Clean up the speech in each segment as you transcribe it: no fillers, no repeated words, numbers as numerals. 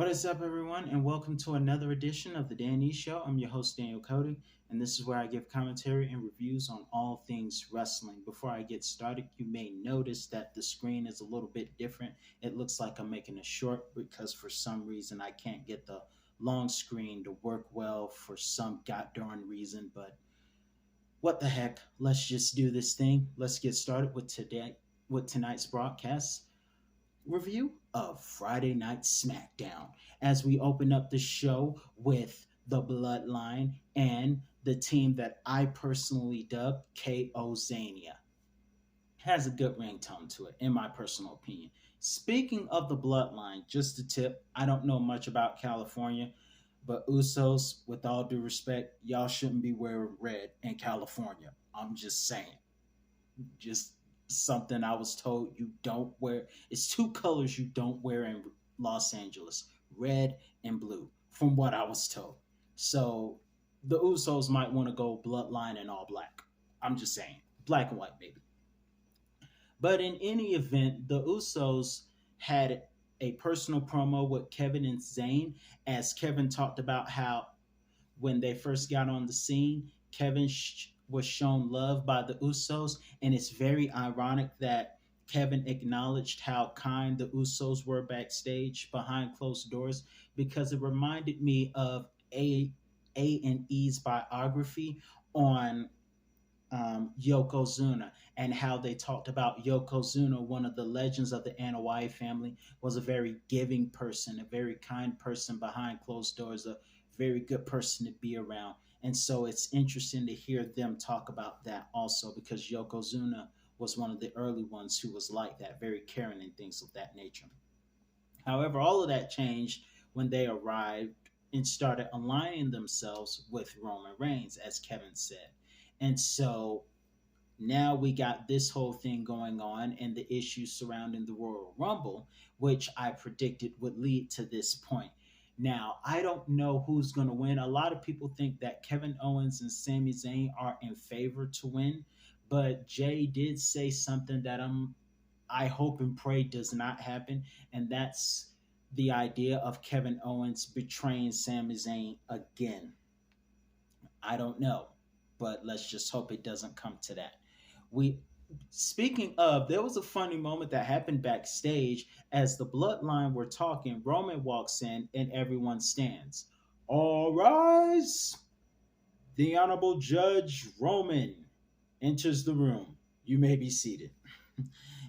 What is up, everyone, and welcome to another edition of the Danny Show. I'm your host, Daniel Cody, and this is where I give commentary and reviews on all things wrestling. Before I get started, you may notice that the screen is a little bit different. It looks like I'm making a short because for some reason I can't get the long screen to work well for some goddamn reason, but what the heck? Let's just do this thing. Let's get started with tonight's broadcast review of Friday Night Smackdown as we open up the show with the Bloodline and the team that I personally dub KO Zania. Has a good ringtone to it, in my personal opinion. Speaking of the Bloodline, just a tip, I don't know much about California, but Usos, with all due respect, y'all shouldn't be wearing red in California. I'm just saying. Just something I was told you don't wear. It's two colors you don't wear in Los Angeles, red and blue, from what I was told. So the Usos might want to go bloodline and all black. I'm just saying, black and white, maybe. But in any event, the Usos had a personal promo with Kevin and Zayn as Kevin talked about how when they first got on the scene, Kevin was shown love by the Usos, and it's very ironic that Kevin acknowledged how kind the Usos were backstage behind closed doors because it reminded me of A and E's biography on Yokozuna and how they talked about Yokozuna, one of the legends of the Anoa'i family, was a very giving person, a very kind person behind closed doors, a very good person to be around. And so it's interesting to hear them talk about that also because Yokozuna was one of the early ones who was like that, very caring and things of that nature. However, all of that changed when they arrived and started aligning themselves with Roman Reigns, as Kevin said. And so now we got this whole thing going on and the issues surrounding the Royal Rumble, which I predicted would lead to this point. Now, I don't know who's going to win. A lot of people think that Kevin Owens and Sami Zayn are in favor to win, but Jay did say something that I hope and pray does not happen, and that's the idea of Kevin Owens betraying Sami Zayn again. I don't know, but let's just hope it doesn't come to that. We Speaking of, there was a funny moment that happened backstage as the bloodline were talking. Roman walks in and everyone stands. All rise. The Honorable Judge Roman enters the room. You may be seated.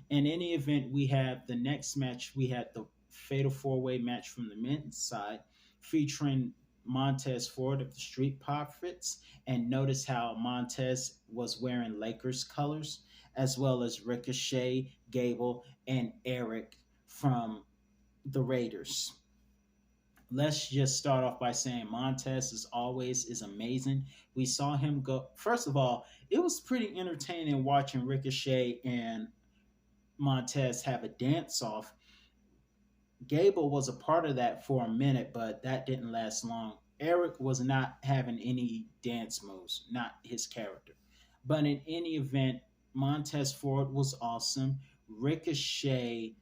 In any event, we have the next match. We had the Fatal Four Way match from the men's side featuring Montez Ford of the Street Profits. And notice how Montez was wearing Lakers colors, as well as Ricochet, Gable, and Eric from the Raiders. Let's just start off by saying Montez, as always, is amazing. We saw him go. First of all, it was pretty entertaining watching Ricochet and Montez have a dance off. Gable was a part of that for a minute, but that didn't last long. Eric was not having any dance moves, not his character. But in any event, Montez Ford was awesome. Ricochet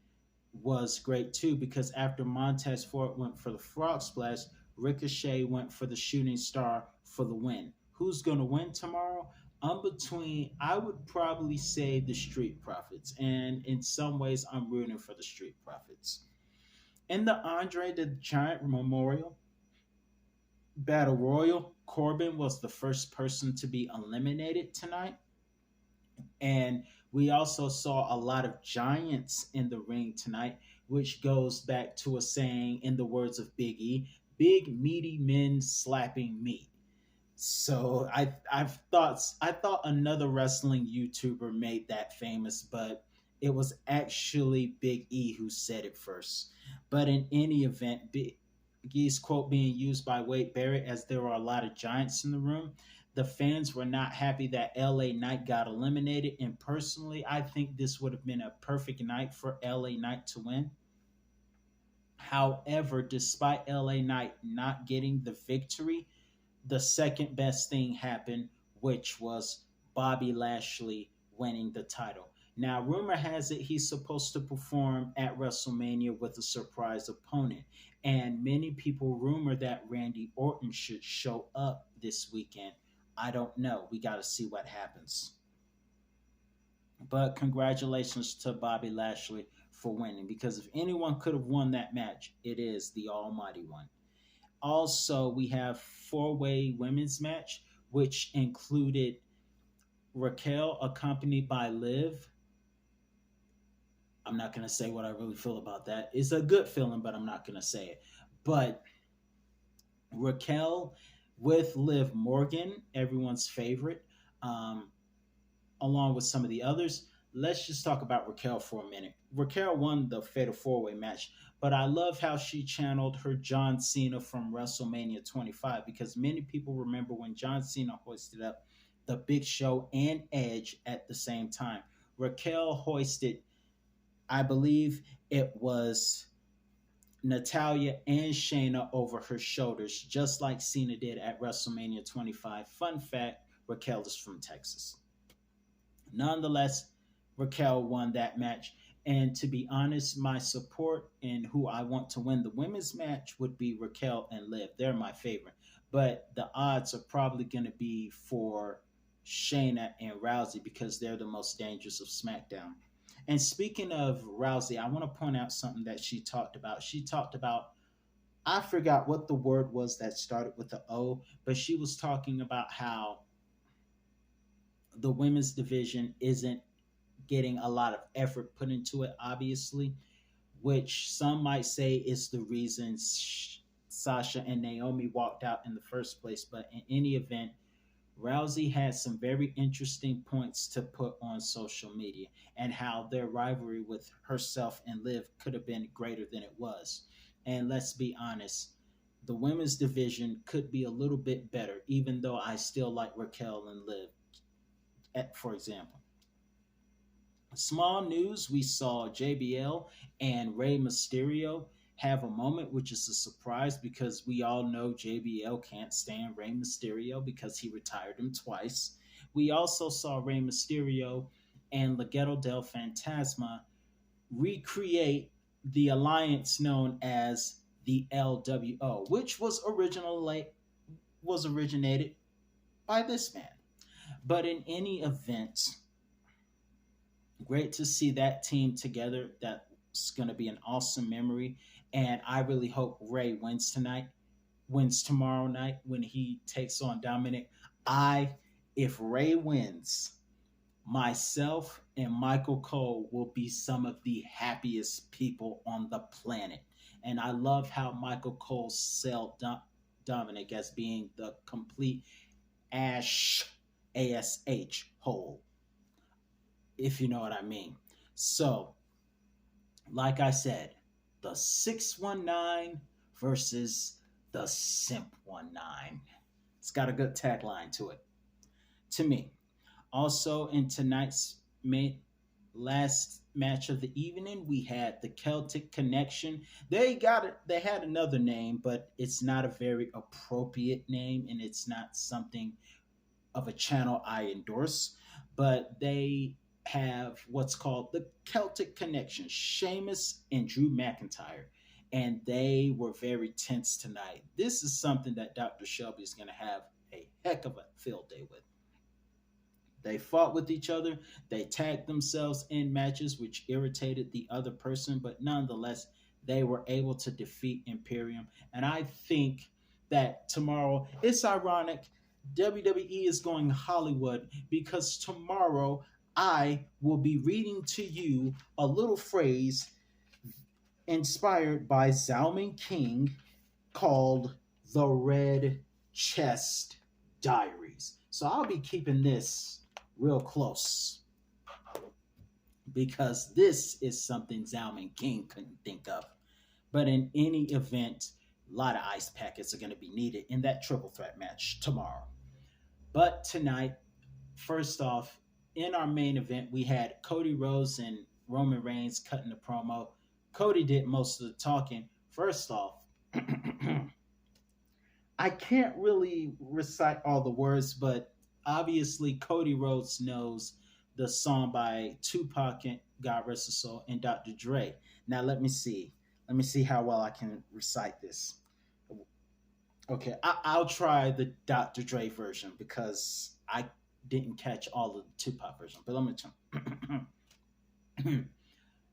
was great too because after Montez Ford went for the frog splash, Ricochet went for the shooting star for the win. Who's going to win tomorrow? I'm between, I would probably say the Street Profits. And in some ways, I'm rooting for the Street Profits. In the Andre the Giant Memorial Battle Royal, Corbin was the first person to be eliminated tonight. And we also saw a lot of giants in the ring tonight, which goes back to a saying in the words of Big E, big meaty men slapping meat. So I thought another wrestling YouTuber made that famous, but it was actually Big E who said it first. But in any event, Big E's quote being used by Wade Barrett as there were a lot of giants in the room. The fans were not happy that LA Knight got eliminated, and personally, I think this would have been a perfect night for LA Knight to win. However, despite LA Knight not getting the victory, the second best thing happened, which was Bobby Lashley winning the title. Now, rumor has it he's supposed to perform at WrestleMania with a surprise opponent. And many people rumor that Randy Orton should show up this weekend. I don't know. We got to see what happens. But congratulations to Bobby Lashley for winning, because if anyone could have won that match, it is the Almighty One. Also, we have four-way women's match, which included Raquel accompanied by Liv. I'm not going to say what I really feel about that. It's a good feeling, but I'm not going to say it. But Raquel with Liv Morgan, everyone's favorite, um, along with some of the others. Let's just talk about Raquel for a minute. Raquel won the Fatal Four Way match, but I love how she channeled her John Cena from WrestleMania 25, because many people remember when John Cena hoisted up the Big Show and Edge at the same time. Raquel hoisted, I believe it was Natalia and Shayna over her shoulders, just like Cena did at WrestleMania 25. Fun fact, Raquel is from Texas. Nonetheless, Raquel won that match. And to be honest, my support and who I want to win the women's match would be Raquel and Liv. They're my favorite. But the odds are probably going to be for Shayna and Rousey, because they're the most dangerous of SmackDown. And speaking of Rousey, I want to point out something that she talked about. She talked about, I forgot what the word was that started with the O, but she was talking about how the women's division isn't getting a lot of effort put into it, obviously, which some might say is the reason Sasha and Naomi walked out in the first place. But in any event, Rousey had some very interesting points to put on social media, and how their rivalry with herself and Liv could have been greater than it was. And let's be honest, the women's division could be a little bit better, even though I still like Raquel and Liv, for example. Small news, we saw JBL and Rey Mysterio have a moment, which is a surprise because we all know JBL can't stand Rey Mysterio because he retired him twice. We also saw Rey Mysterio and Legado del Fantasma recreate the alliance known as the LWO, which was originated by this man. But in any event, great to see that team together. That's going to be an awesome memory. And I really hope Ray wins tomorrow night when he takes on Dominic. If Ray wins, myself and Michael Cole will be some of the happiest people on the planet. And I love how Michael Cole Dominic as being the complete ASH hole, if you know what I mean. So, like I said, the 619 versus the Simp 19. It's got a good tagline to it, to me. Also, in tonight's last match of the evening, we had the Celtic Connection. They got it. They had another name, but it's not a very appropriate name, and it's not something of a channel I endorse. But they have what's called the Celtic Connection, Sheamus and Drew McIntyre. And they were very tense tonight. This is something that Dr. Shelby is going to have a heck of a field day with. They fought with each other. They tagged themselves in matches, which irritated the other person, but nonetheless, they were able to defeat Imperium. And I think that tomorrow, it's ironic, WWE is going Hollywood, because tomorrow I will be reading to you a little phrase inspired by Zhao Ming King called the Red Chest Diaries. So I'll be keeping this real close, because this is something Zhao Ming King couldn't think of. But in any event, a lot of ice packets are going to be needed in that triple threat match tomorrow. But tonight, first off, in our main event, we had Cody Rhodes and Roman Reigns cutting the promo. Cody did most of the talking. First off, I can't really recite all the words, but obviously Cody Rhodes knows the song by Tupac and God rest his soul and Dr. Dre. Now let me see. Let me see how well I can recite this. Okay, I'll try the Dr. Dre version because I didn't catch all of the Tupac version. But let me try.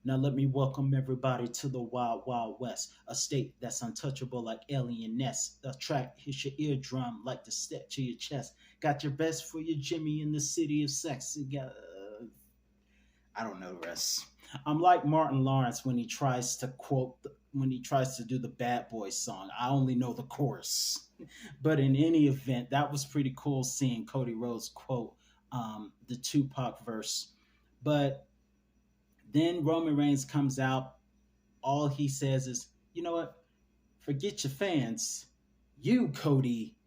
Now let me welcome everybody to the Wild Wild West, a state that's untouchable like alien nests. A track hits your eardrum like the step to your chest. Got your best for your Jimmy in the city of sex. You got, I don't know the rest. I'm like Martin Lawrence when he tries to when he tries to do the Bad Boys song. I only know the chorus. But in any event, that was pretty cool seeing Cody Rhodes quote the Tupac verse. But then Roman Reigns comes out. All he says is, you know what? Forget your fans. You, Cody,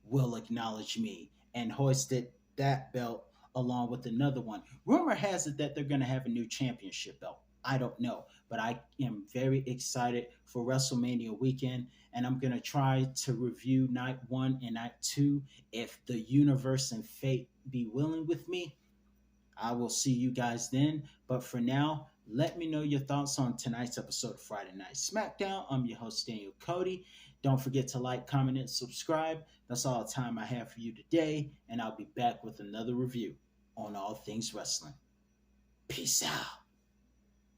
will acknowledge me, and hoisted that belt along with another one. Rumor has it that they're going to have a new championship belt. I don't know, but I am very excited for WrestleMania weekend, and I'm going to try to review night 1 and night 2 if the universe and fate be willing with me. I will see you guys then. But for now, let me know your thoughts on tonight's episode of Friday Night Smackdown. I'm your host, Daniel Cody. Don't forget to like, comment, and subscribe. That's all the time I have for you today, and I'll be back with another review on all things wrestling. Peace out.